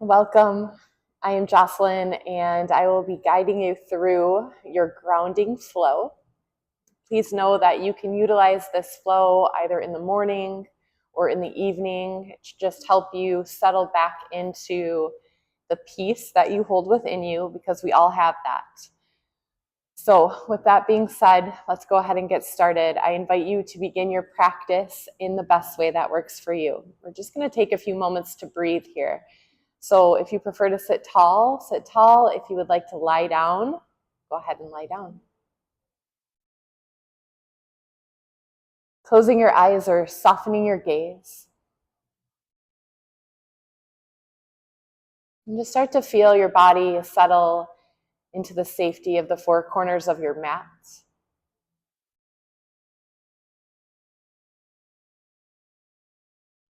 Welcome. I am Jocelyn, and I will be guiding you through your grounding flow. Please know that you can utilize this flow either in the morning or in the evening to just help you settle back into the peace that you hold within you, because we all have that. So with that being said, let's go ahead and get started. I invite you to begin your practice in the best way that works for you. We're just going to take a few moments to breathe here. So if you prefer to sit tall, sit tall. If you would like to lie down, go ahead and lie down. Closing your eyes or softening your gaze. And just start to feel your body settle into the safety of the four corners of your mat.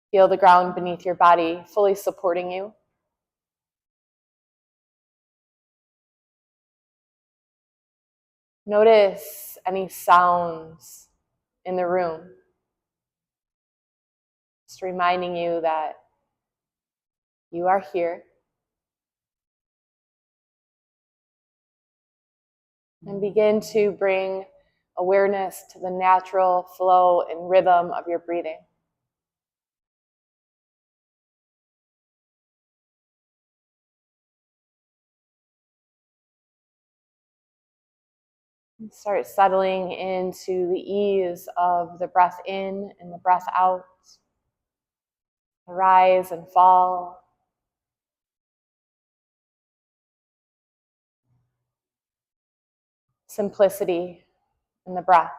Feel the ground beneath your body fully supporting you. Notice any sounds in the room. Just reminding you that you are here. And begin to bring awareness to the natural flow and rhythm of your breathing. Start settling into the ease of the breath in and the breath out, the rise and fall. Simplicity in the breath.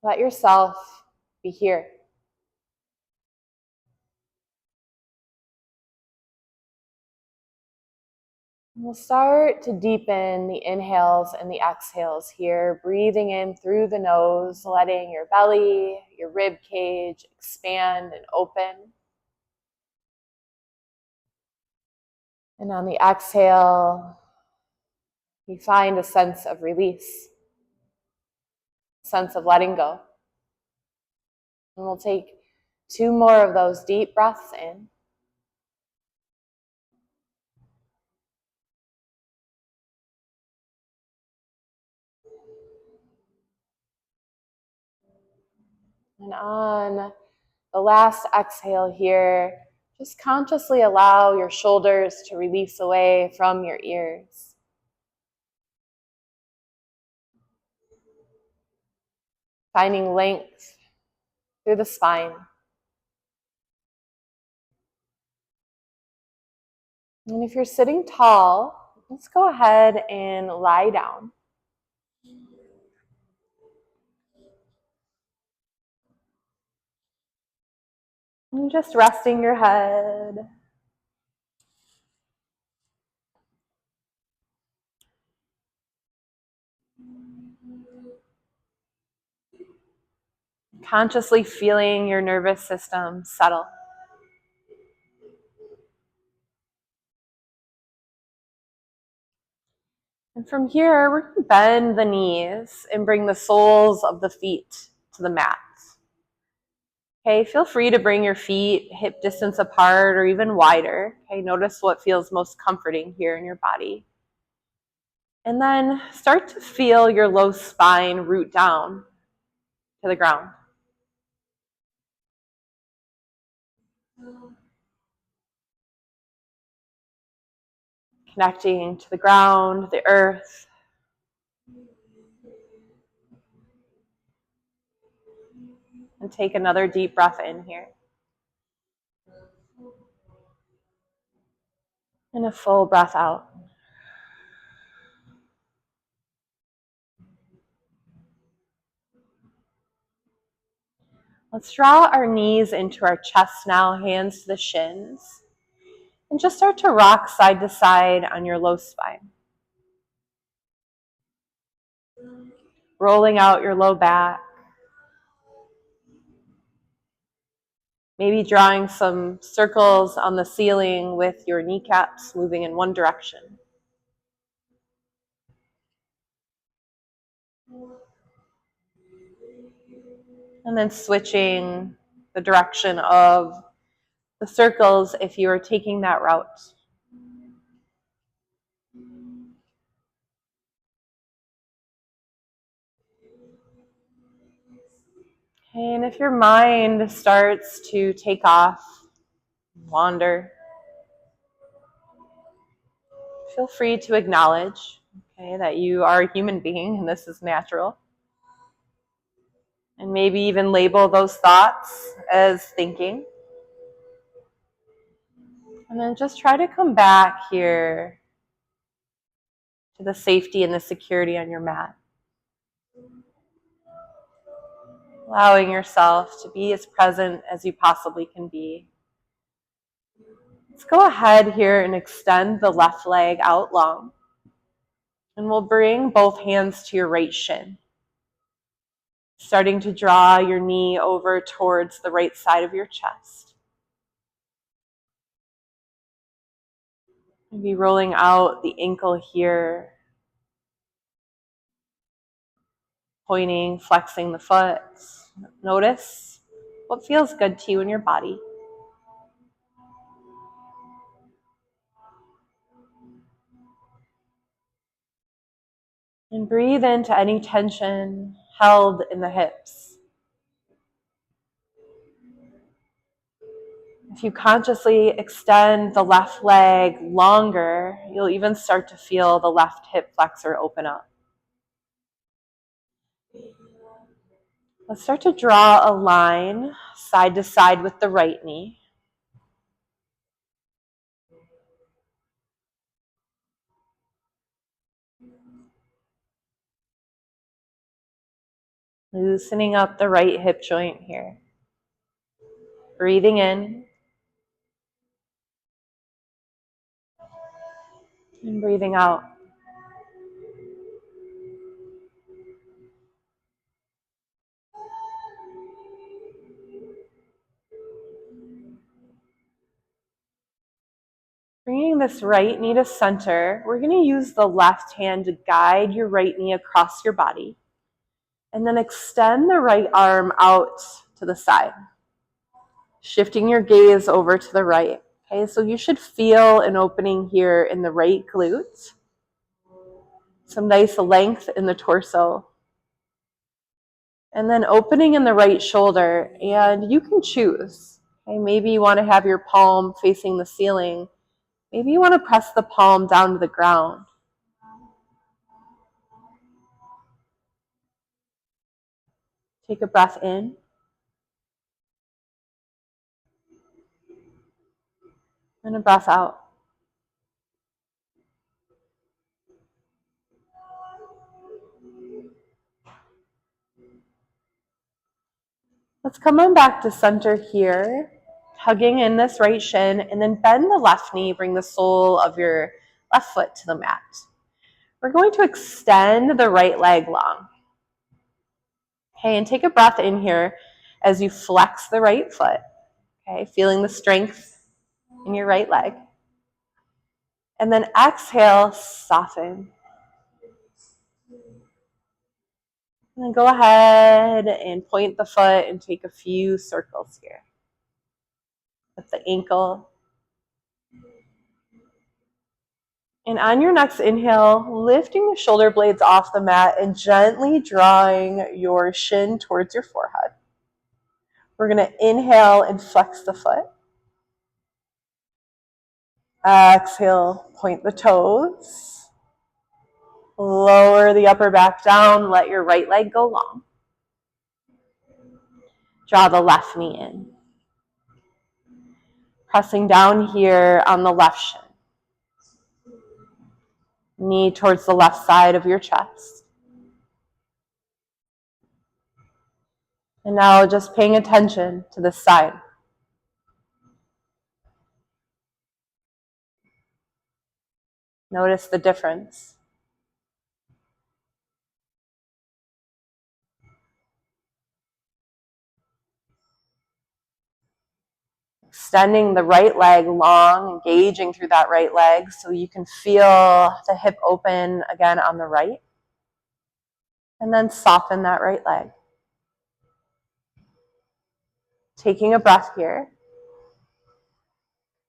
Let yourself be here. We'll start to deepen the inhales and the exhales here, breathing in through the nose, letting your belly, your rib cage expand and open. And on the exhale, you find a sense of release, a sense of letting go. And we'll take 2 more of those deep breaths in. And on the last exhale here, just consciously allow your shoulders to release away from your ears. Finding length through the spine. And if you're sitting tall, let's go ahead and lie down. And just resting your head. Consciously feeling your nervous system settle. And from here, we're going to bend the knees and bring the soles of the feet to the mat. Okay, feel free to bring your feet hip distance apart or even wider. Okay, notice what feels most comforting here in your body. And then start to feel your low spine root down to the ground. Connecting to the ground, the earth. And take another deep breath in here. And a full breath out. Let's draw our knees into our chest now, hands to the shins. And just start to rock side to side on your low spine. Rolling out your low back. Maybe drawing some circles on the ceiling with your kneecaps moving in one direction. And then switching the direction of the circles if you are taking that route. Okay, and if your mind starts to take off, wander, feel free to acknowledge, okay, that you are a human being and this is natural. And maybe even label those thoughts as thinking. And then just try to come back here to the safety and the security on your mat. Allowing yourself to be as present as you possibly can be. Let's go ahead here and extend the left leg out long. And we'll bring both hands to your right shin. Starting to draw your knee over towards the right side of your chest. Maybe rolling out the ankle here. Pointing, flexing the foot. Notice what feels good to you in your body. And breathe into any tension held in the hips. If you consciously extend the left leg longer, you'll even start to feel the left hip flexor open up. Let's start to draw a line side to side with the right knee. Loosening up the right hip joint here. Breathing in and breathing out. Bringing this right knee to center, we're going to use the left hand to guide your right knee across your body. And then extend the right arm out to the side. Shifting your gaze over to the right. Okay, so you should feel an opening here in the right glute. Some nice length in the torso. And then opening in the right shoulder. And you can choose. Okay, maybe you want to have your palm facing the ceiling. Maybe you want to press the palm down to the ground. Take a breath in. And a breath out. Let's come on back to center here. Hugging in this right shin, and then bend the left knee, bring the sole of your left foot to the mat. We're going to extend the right leg long. Okay, and take a breath in here as you flex the right foot. Okay, feeling the strength in your right leg. And then exhale, soften. And then go ahead and point the foot and take a few circles here. With the ankle. And on your next inhale, lifting the shoulder blades off the mat and gently drawing your shin towards your forehead. We're going to inhale and flex the foot. Exhale, point the toes. Lower the upper back down. Let your right leg go long. Draw the left knee in. Pressing down here on the left shin. Knee towards the left side of your chest. And now just paying attention to this side. Notice the difference. Extending the right leg long, engaging through that right leg so you can feel the hip open again on the right. And then soften that right leg. Taking a breath here.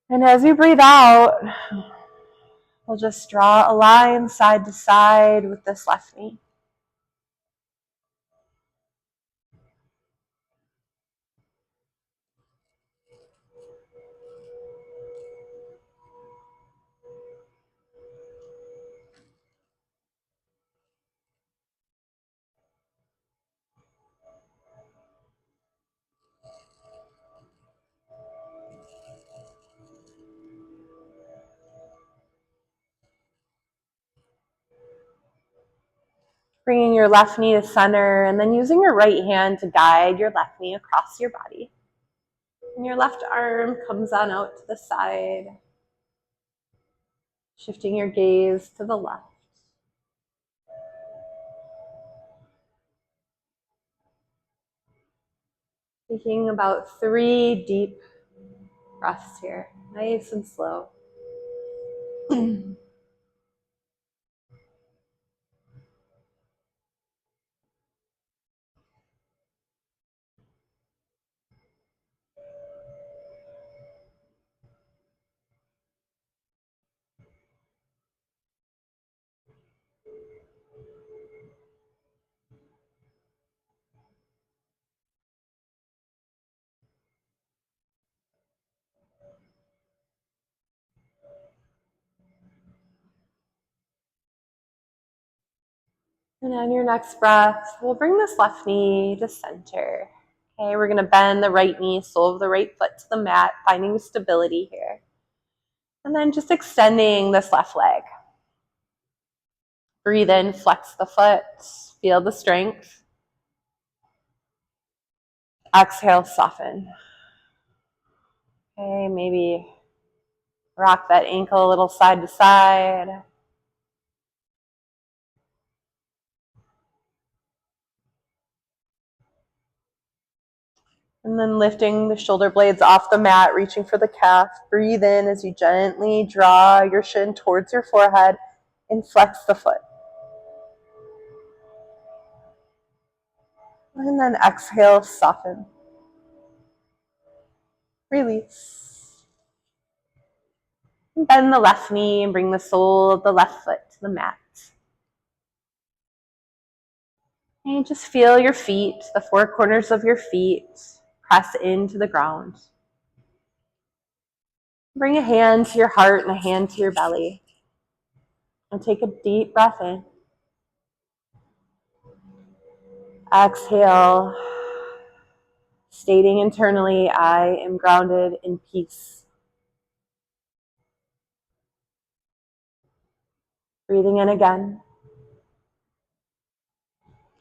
And as you breathe out, we'll just draw a line side to side with this left knee. Bringing your left knee to center and then using your right hand to guide your left knee across your body. And your left arm comes on out to the side, shifting your gaze to the left. Taking about 3 deep breaths here, nice and slow. And on your next breath, we'll bring this left knee to center. Okay, we're going to bend the right knee, sole of the right foot to the mat, finding stability here. And then just extending this left leg. Breathe in, flex the foot, feel the strength. Exhale, soften. Okay, maybe rock that ankle a little side to side. And then lifting the shoulder blades off the mat, reaching for the calf. Breathe in as you gently draw your shin towards your forehead and flex the foot. And then exhale, soften. Release. And bend the left knee and bring the sole of the left foot to the mat. And just feel your feet, the 4 corners of your feet, press into the ground. Bring a hand to your heart and a hand to your belly. And take a deep breath in. Exhale, stating internally, I am grounded in peace. Breathing in again.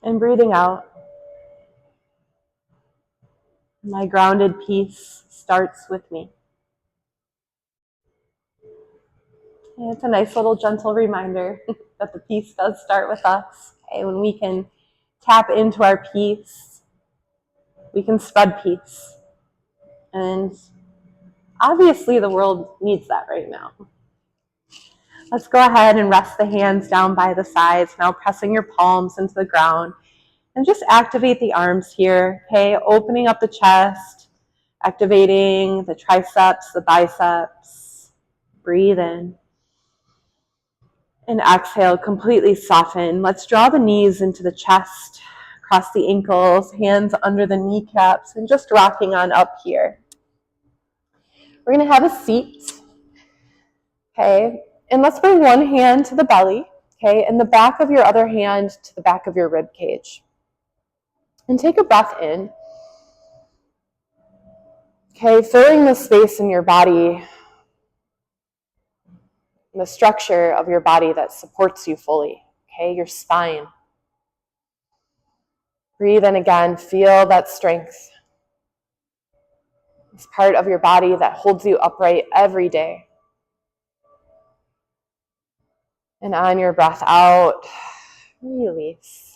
And breathing out. My grounded peace starts with me. And it's a nice little gentle reminder that the peace does start with us. Okay? When we can tap into our peace, we can spread peace. And obviously the world needs that right now. Let's go ahead and rest the hands down by the sides, now pressing your palms into the ground. And just activate the arms here, okay? Opening up the chest, activating the triceps, the biceps. Breathe in. And exhale, completely soften. Let's draw the knees into the chest, across the ankles, hands under the kneecaps, and just rocking on up here. We're going to have a seat, okay? And let's bring one hand to the belly, okay? And the back of your other hand to the back of your rib cage. And take a breath in. Okay, filling the space in your body, the structure of your body that supports you fully, okay, your spine. Breathe in again, feel that strength. It's part of your body that holds you upright every day. And on your breath out, release.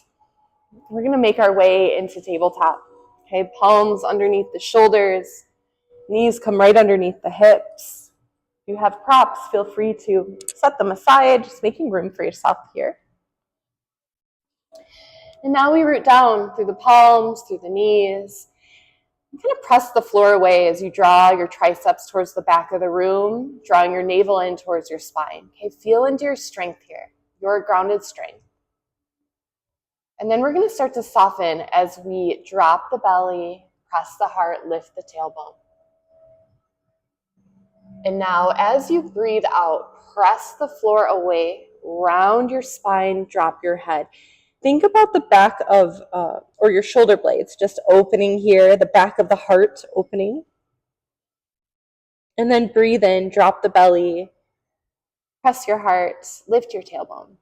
We're going to make our way into tabletop. Okay, palms underneath the shoulders, knees come right underneath the hips. If you have props, feel free to set them aside, just making room for yourself here. And now we root down through the palms, through the knees. Kind of press the floor away as you draw your triceps towards the back of the room, drawing your navel in towards your spine. Okay, feel into your strength here, your grounded strength. And then we're going to start to soften as we drop the belly, press the heart, lift the tailbone. And now as you breathe out, press the floor away, round your spine, drop your head. Think about the back of, or your shoulder blades, just opening here, the back of the heart opening. And then breathe in, drop the belly, press your heart, lift your tailbone.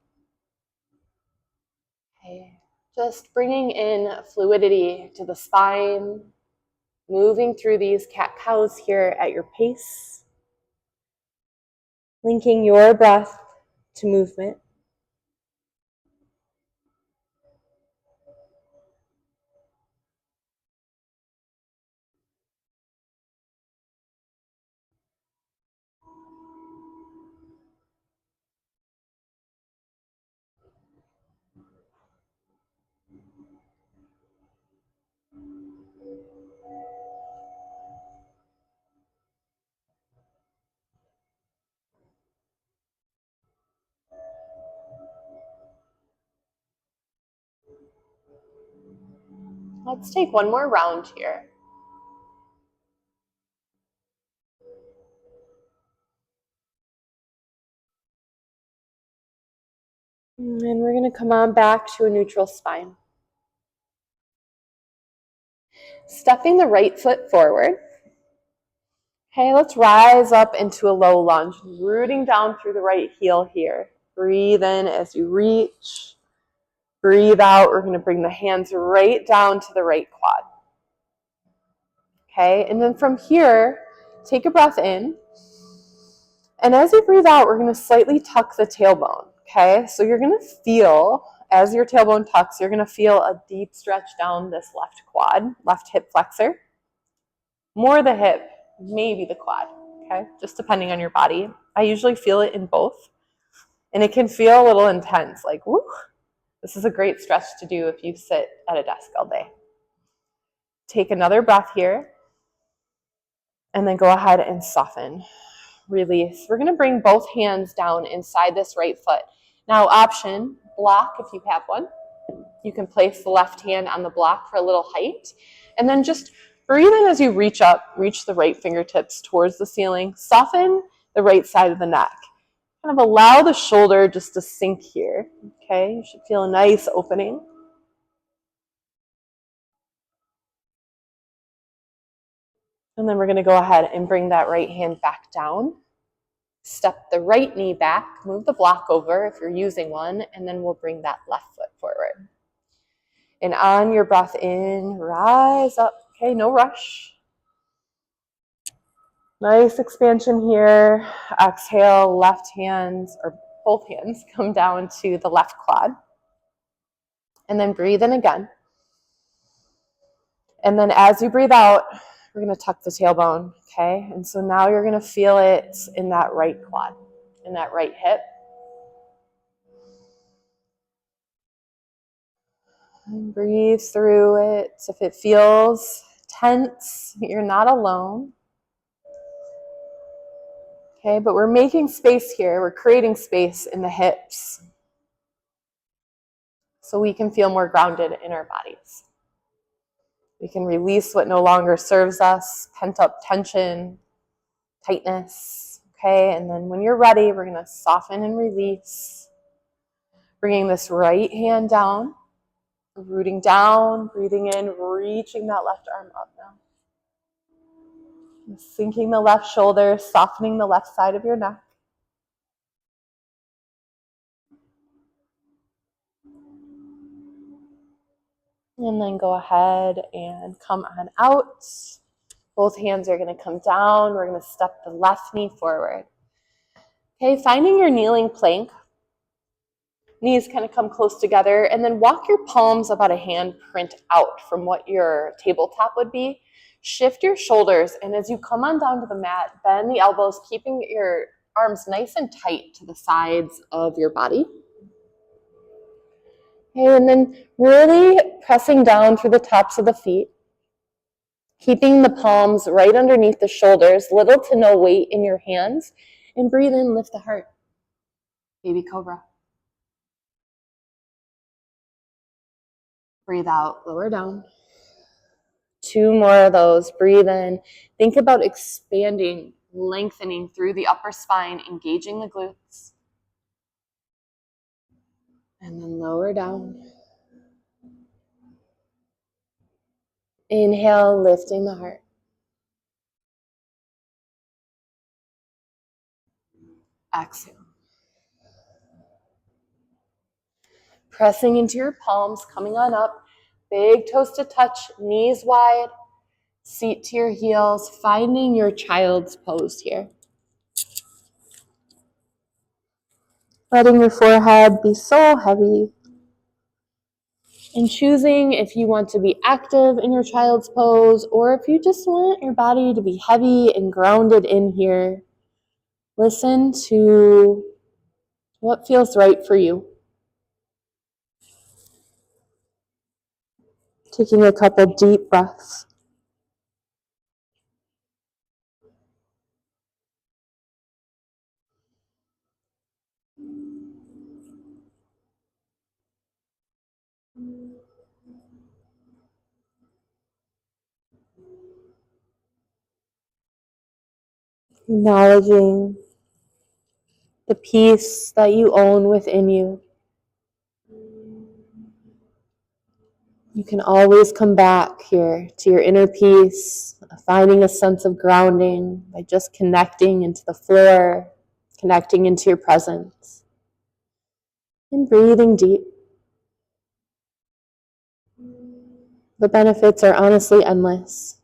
Okay. Just bringing in fluidity to the spine, moving through these cat-cows here at your pace, linking your breath to movement. Let's take one more round here. And we're going to come on back to a neutral spine. Stepping the right foot forward. Okay, let's rise up into a low lunge, rooting down through the right heel here. Breathe in as you reach. Breathe out. We're going to bring the hands right down to the right quad. Okay, and then from here, take a breath in. And as you breathe out, we're going to slightly tuck the tailbone. Okay, so you're going to feel, as your tailbone tucks, you're going to feel a deep stretch down this left quad, left hip flexor. More the hip, maybe the quad. Okay, just depending on your body. I usually feel it in both. And it can feel a little intense, like, woo. This is a great stretch to do if you sit at a desk all day. Take another breath here. And then go ahead and soften. Release. We're going to bring both hands down inside this right foot. Now, option, block if you have one. You can place the left hand on the block for a little height. And then just breathe in as you reach up, reach the right fingertips towards the ceiling. Soften the right side of the neck. Kind of allow the shoulder just to sink here. Okay, you should feel a nice opening. And then we're going to go ahead and bring that right hand back down. Step the right knee back, move the block over if you're using one, and then we'll bring that left foot forward. And on your breath in, rise up. Okay, no rush. Nice expansion here. Exhale, left hands, or both hands, come down to the left quad. And then breathe in again. And then as you breathe out, we're going to tuck the tailbone, okay? And so now you're going to feel it in that right quad, in that right hip. And breathe through it. If it feels tense, you're not alone. Okay, but we're making space here. We're creating space in the hips so we can feel more grounded in our bodies. We can release what no longer serves us, pent up tension, tightness. Okay, and then when you're ready, we're going to soften and release. Bringing this right hand down, rooting down, breathing in, reaching that left arm up now. Sinking the left shoulder, softening the left side of your neck. And then go ahead and come on out. Both hands are going to come down. We're going to step the left knee forward. Okay, finding your kneeling plank. Knees kind of come close together, and then walk your palms about a hand print out from what your tabletop would be. Shift your shoulders, and as you come on down to the mat, bend the elbows, keeping your arms nice and tight to the sides of your body. Okay, and then really pressing down through the tops of the feet. Keeping the palms right underneath the shoulders, little to no weight in your hands, and breathe in, lift the heart. Baby cobra. Breathe out, lower down. 2 more of those. Breathe in. Think about expanding, lengthening through the upper spine, engaging the glutes. And then lower down. Inhale, lifting the heart. Exhale. Pressing into your palms, coming on up. Big toes to touch, knees wide. Seat to your heels, finding your child's pose here. Letting your forehead be so heavy. And choosing if you want to be active in your child's pose or if you just want your body to be heavy and grounded in here. Listen to what feels right for you. Taking a couple deep breaths. Acknowledging the peace that you own within you. You can always come back here to your inner peace, finding a sense of grounding by just connecting into the floor, connecting into your presence, and breathing deep. The benefits are honestly endless.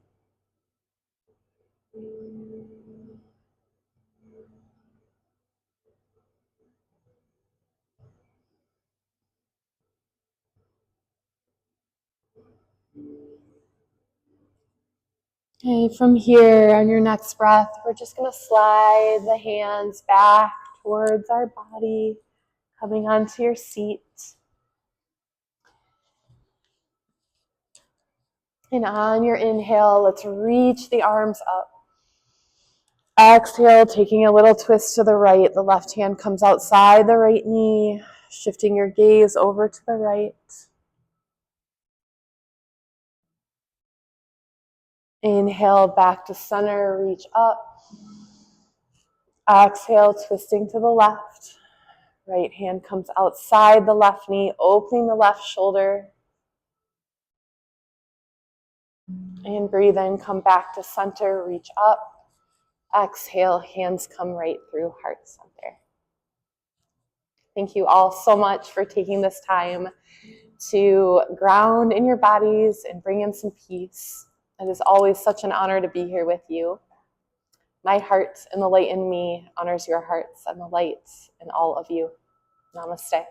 Okay, from here, on your next breath, we're just going to slide the hands back towards our body, coming onto your seat. And on your inhale, let's reach the arms up. Exhale, taking a little twist to the right. The left hand comes outside the right knee, shifting your gaze over to the right. Inhale, back to center, reach up. Exhale, twisting to the left. Right hand comes outside the left knee, opening the left shoulder. And breathe in, come back to center, reach up. Exhale, hands come right through heart center. Thank you all so much for taking this time to ground in your bodies and bring in some peace. It is always such an honor to be here with you. My heart and the light in me honors your hearts and the light in all of you. Namaste.